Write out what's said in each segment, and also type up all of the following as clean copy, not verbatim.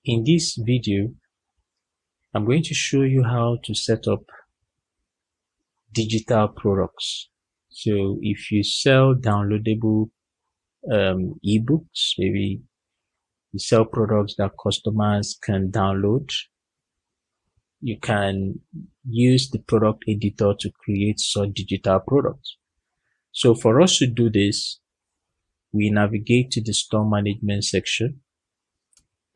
In this video, I'm going to show you how to set up digital products. So if you sell downloadable ebooks, maybe you sell products that customers can download, you can use the product editor to create such digital products. So for us to do this, we navigate to the store management section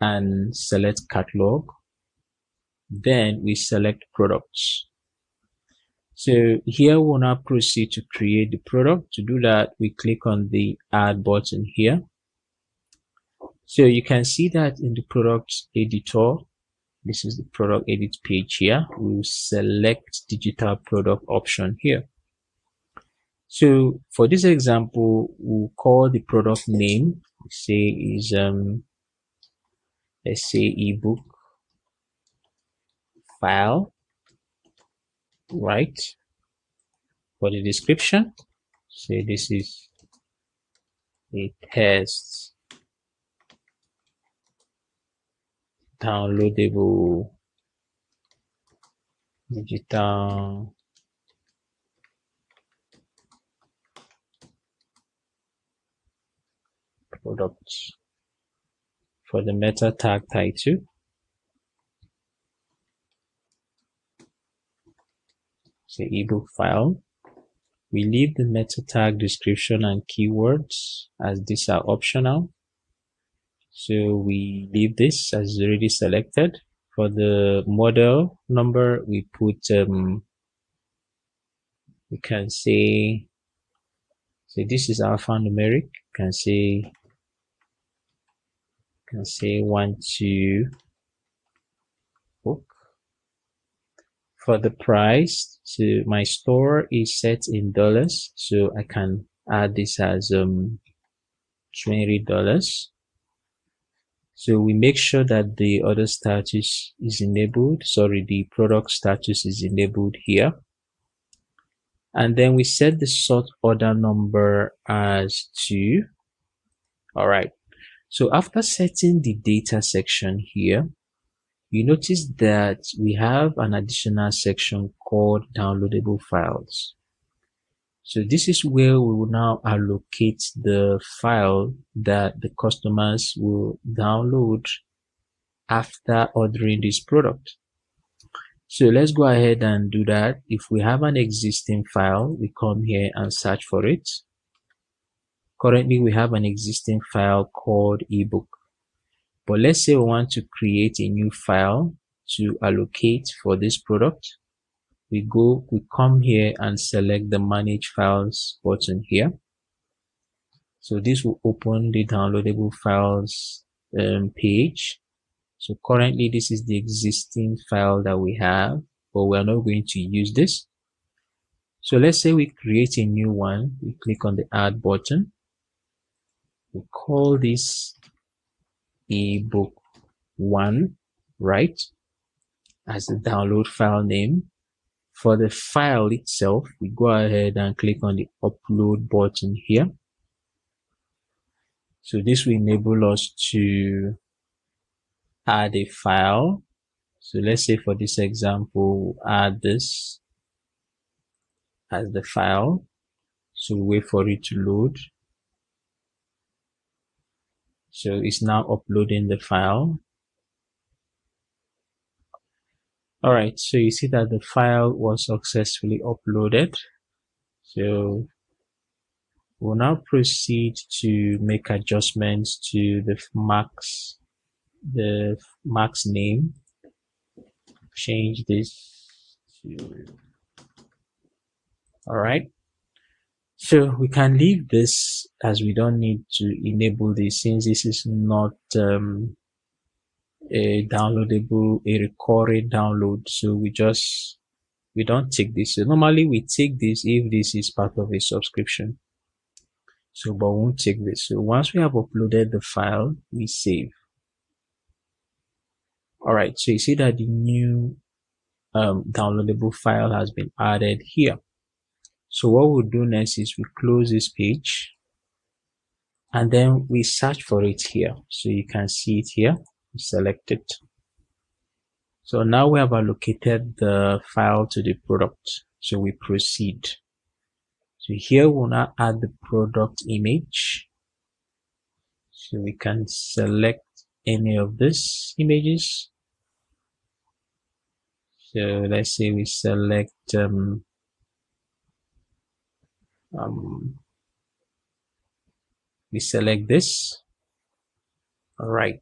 and select catalog. Then we select products. So here we'll now proceed to create the product. To do that, we click on the add button here. So you can see that in the product editor, this is the product edit page here. We'll select digital product option here. So for this example, we'll call the product name, say is let's say ebook file, right? For the description, say this is a test downloadable digital products. For the meta tag title, say ebook file. We leave the meta tag description and keywords as these are optional. So we leave this as already selected. For the model number, we put we can say this is alphanumeric. Can say 1 2 book. For the price, so my store is set in dollars, so I can add this as $20. So we make sure that the order status is enabled. Sorry, the product status is enabled here. And then we set the sort order number as 2. All right. So after setting the data section here, you notice that we have an additional section called downloadable files. So this is where we will now allocate the file that the customers will download after ordering this product. So let's go ahead and do that. If we have an existing file, we come here and search for it. Currently, we have an existing file called ebook. But let's say we want to create a new file to allocate for this product. We come here and select the manage files button here. So this will open the downloadable files page. So currently this is the existing file that we have, but we're not going to use this. So let's say we create a new one. We click on the add button. We call this ebook 1, right, as the download file name. For the file itself, we go ahead and click on the upload button here. So this will enable us to add a file. So let's say for this example, add this as the file. So wait for it to load. So it's now uploading the file. All right, so you see that the file was successfully uploaded. So we'll now proceed to make adjustments to the max name. Change this to, all right. So we can leave this as we don't need to enable this since this is not a downloadable, a recorded download. So we don't take this. So normally we take this if this is part of a subscription. So but we won't take this. So once we have uploaded the file, we save. All right, so you see that the new downloadable file has been added here. So what we'll do next is we close this page and then we search for it here. So you can see it here. We select it. So now we have allocated the file to the product. So we proceed. So here we'll now add the product image. So we can select any of these images. So let's say we select this. All right.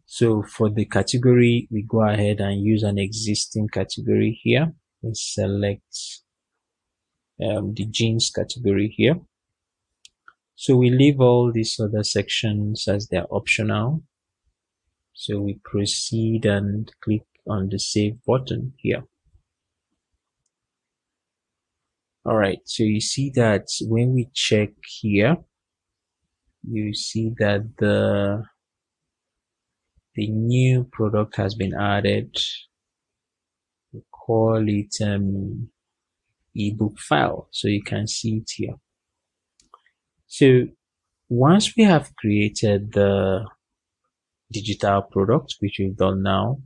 So for the category, we go ahead and use an existing category here. We select the jeans category here. So we leave all these other sections as they're optional. So we proceed and click on the save button here. All right, so you see that when we check here, you see that the new product has been added. We call it ebook file. So you can see it here. So once we have created the digital product, which we've done now,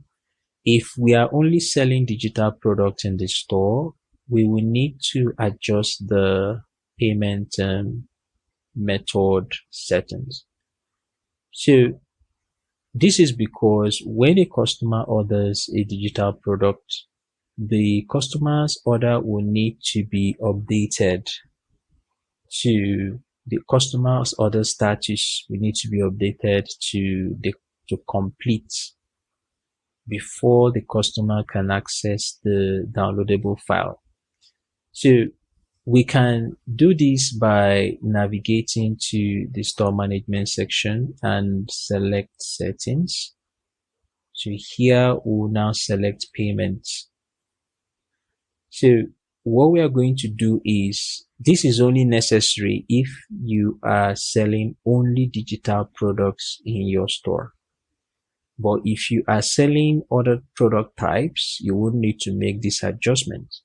if we are only selling digital products in the store, we will need to adjust the payment method settings. So this is because when a customer orders a digital product, the customer's order will need to be updated to the customer's order status. We need to be updated to complete before the customer can access the downloadable file. So we can do this by navigating to the store management section and select settings. So here we'll now select payments. So what we are going to do is, this is only necessary if you are selling only digital products in your store. But if you are selling other product types, you won't need to make this adjustment.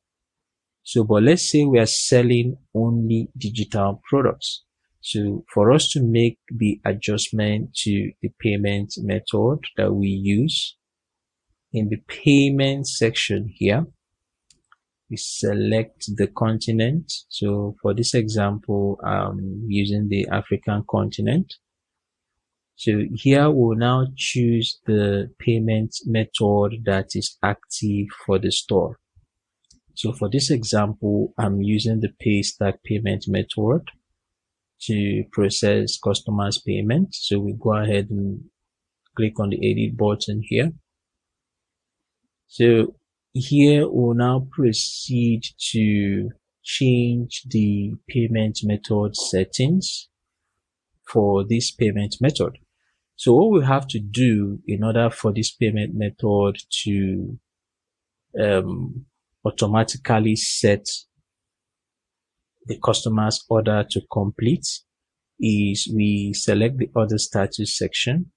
So, but let's say we are selling only digital products. So for us to make the adjustment to the payment method that we use, in the payment section here, we select the continent. So for this example, I'm using the African continent. So here we'll now choose the payment method that is active for the store. So for this example, I'm using the PayStack payment method to process customers' payment. So we go ahead and click on the edit button here. So here we'll now proceed to change the payment method settings for this payment method. So what we have to do in order for this payment method to automatically set the customer's order to complete is we select the order status section,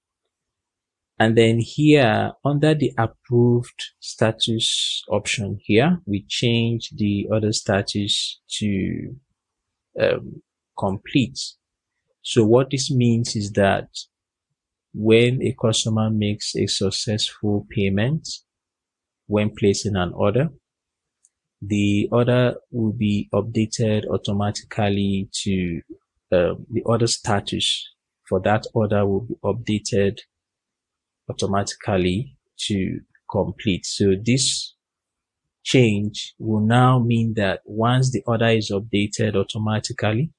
and then here under the approved status option here, we change the order status to complete. So what this means is that when a customer makes a successful payment when placing an order, the order will be updated automatically to the order status for that order will be updated automatically to complete. So this change will now mean that once the order is updated automatically,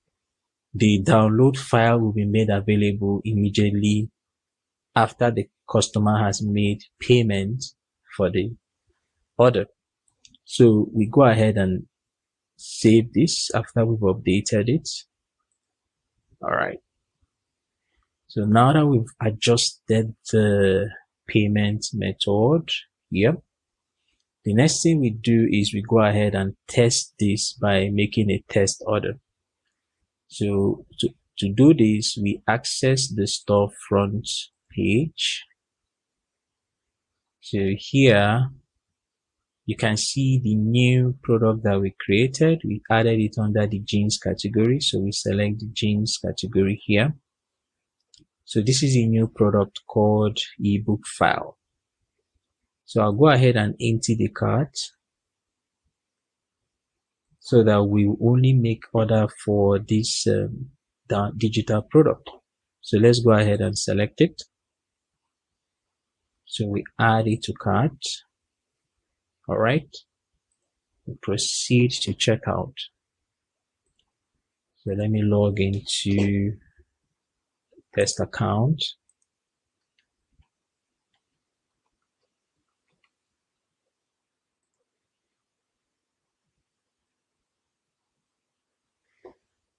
the download file will be made available immediately after the customer has made payment for the order. So we go ahead and save this after we've updated it. All right. So now that we've adjusted the payment method here, the next thing we do is we go ahead and test this by making a test order. So to do this, we access the storefront page. So here you can see the new product that we created. We added it under the jeans category. So we select the jeans category here. So this is a new product called ebook file. So I'll go ahead and empty the cart so that we only make order for this digital product. So let's go ahead and select it. So we add it to cart. All right. We proceed to checkout. So let me log into test account.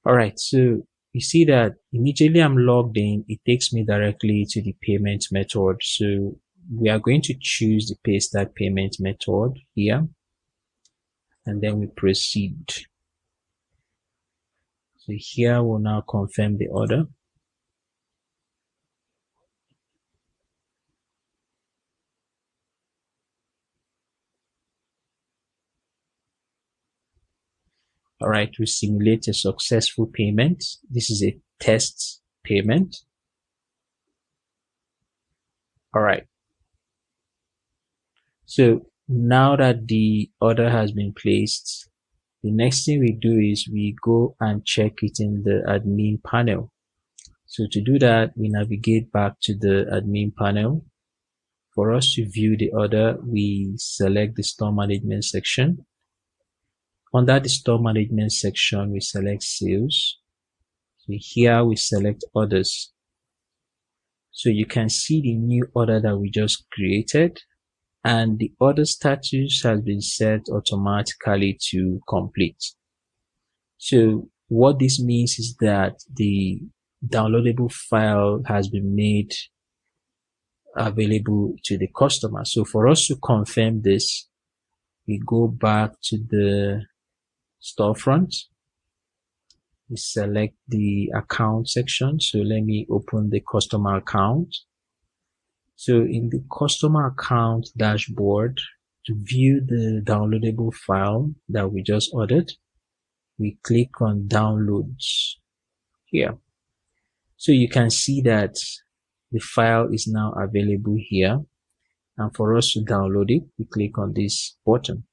All right. So you see that immediately I'm logged in, it takes me directly to the payment method. So we are going to choose the Paystack payment method here, and then we proceed. So here we'll now confirm the order. All right, we simulate a successful payment. This is a test payment. All right. So now that the order has been placed, the next thing we do is we go and check it in the admin panel. So to do that, we navigate back to the admin panel. For us to view the order, we select the store management section. Under the store management section, we select sales. So here we select orders. So you can see the new order that we just created, and the order status has been set automatically to complete. So what this means is that the downloadable file has been made available to the customer. So for us to confirm this, we go back to the storefront. We select the account section. So let me open the customer account. So in the customer account dashboard, to view the downloadable file that we just ordered, we click on downloads here. So you can see that the file is now available here. And for us to download it, we click on this button.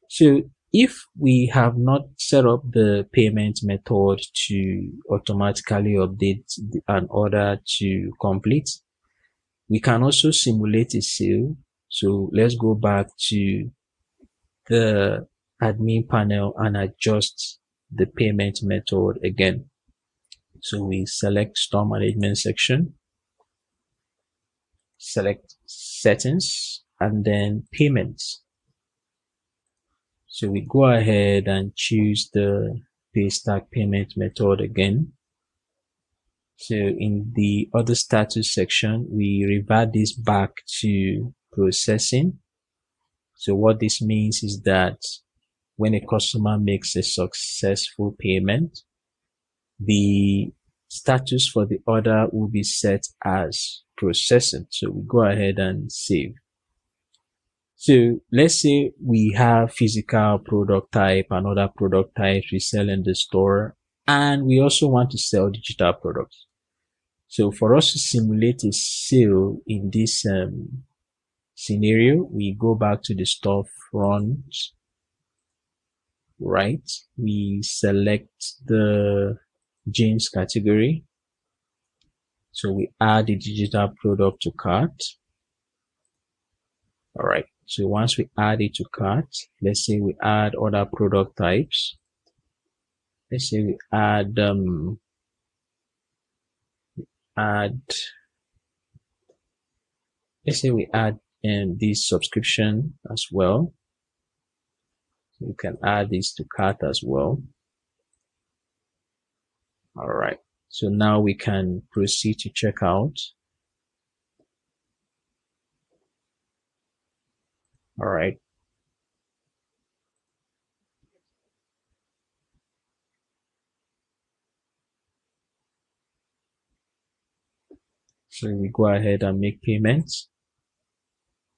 So if we have not set up the payment method to automatically update an order to complete, we can also simulate a sale. So let's go back to the admin panel and adjust the payment method again. So we select store management section, select settings, and then payments. So we go ahead and choose the Paystack payment method again. So in the other status section, we revert this back to processing. So what this means is that when a customer makes a successful payment, the status for the order will be set as processing. So we go ahead and save. So let's say we have physical product type and other product types we sell in the store, and we also want to sell digital products. So for us to simulate a sale in this scenario, we go back to the storefront, right? We select the jeans category. So we add the digital product to cart. All right. So once we add it to cart, let's say we add other product types. Let's say we add let's say we add this subscription as well. So we can add this to cart as well. All right. So now we can proceed to checkout. All right. So we go ahead and make payments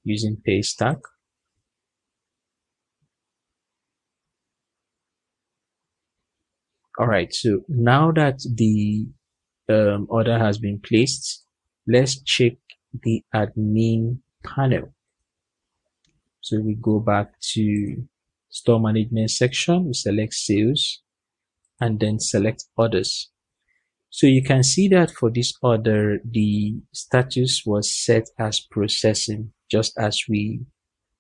using Paystack. All right. So now that the order has been placed, let's check the admin panel. So we go back to store management section, we select sales and then select orders. So you can see that for this order, the status was set as processing, just as we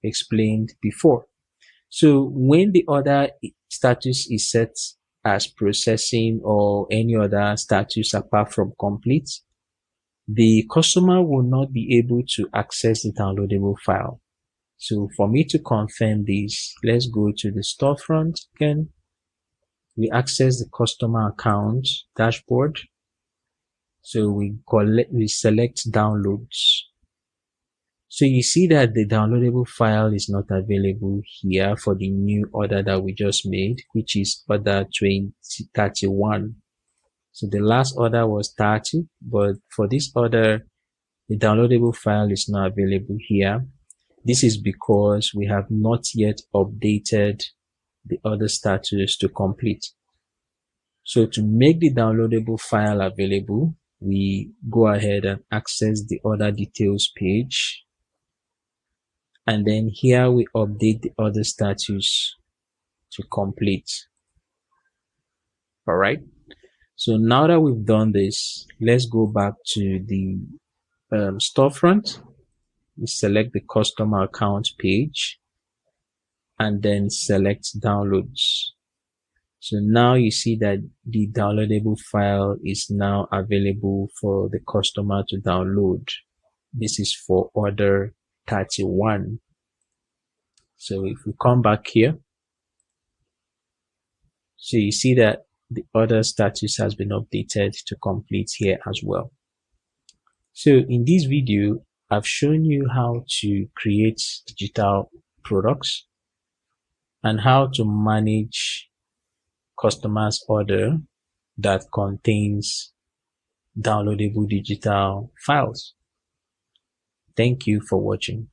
explained before. So when the order status is set as processing or any other status apart from complete, the customer will not be able to access the downloadable file. So for me to confirm this, let's go to the storefront again. We access the customer account dashboard. So we select downloads. So you see that the downloadable file is not available here for the new order that we just made, which is order 2031. So the last order was 30, but for this order, the downloadable file is not available here. This is because we have not yet updated the order status to complete. So to make the downloadable file available, we go ahead and access the order details page. And then here we update the order status to complete. All right. So now that we've done this, let's go back to the storefront. We select the customer account page and then select downloads. So now you see that the downloadable file is now available for the customer to download. This is for order 31. So if we come back here, so you see that the order status has been updated to complete here as well. So in this video, I've shown you how to create digital products and how to manage customers' order that contains downloadable digital files. Thank you for watching.